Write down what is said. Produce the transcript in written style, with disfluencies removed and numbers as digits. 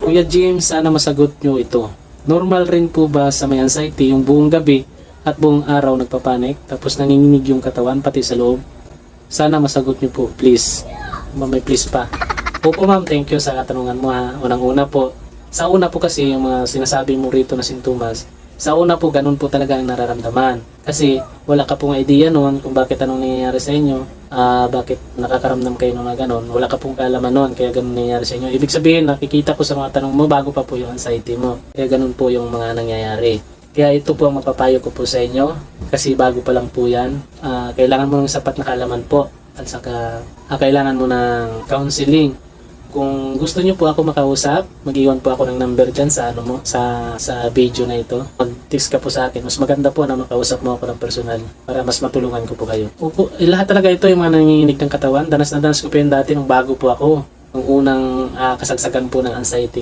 Kuya James, sana masagot nyo ito. Normal rin po ba sa may anxiety yung buong gabi at buong araw nagpapanik tapos nanginginig yung katawan pati sa loob? Sana masagot nyo po, please. May please pa. Opo ma'am, thank you sa katanungan mo ha. Unang-una po, sa una po kasi yung mga sinasabi mo rito na sintomas, sa una po ganun po talaga ang nararamdaman. Kasi wala ka pong idea noon kung bakit anong nangyayari sa inyo, bakit nakakaramdam kayo ng ganun. Wala ka pong kaalaman noon kaya ganun nangyayari sa inyo. Ibig sabihin, nakikita ko sa mga tanong mo bago pa po yung anxiety mo. Kaya ganun po yung mga nangyayari. Kaya ito po ang mapapayo ko po sa inyo kasi bago pa lang po yan. Kailangan mo ng sapat na kaalaman po at saka kailangan mo ng counseling. Kung gusto niyo po ako makausap, mag-iwan po ako ng number dyan sa sa video na ito. Mag-text ka po sa akin. Mas maganda po na makausap mo ako ng personal para mas matulungan ko po kayo. Opo, lahat talaga ito yung mga nanginginig ng katawan. Danas na danas ko po yun dati nung bago po ako. Nung unang kasagsagan po ng anxiety.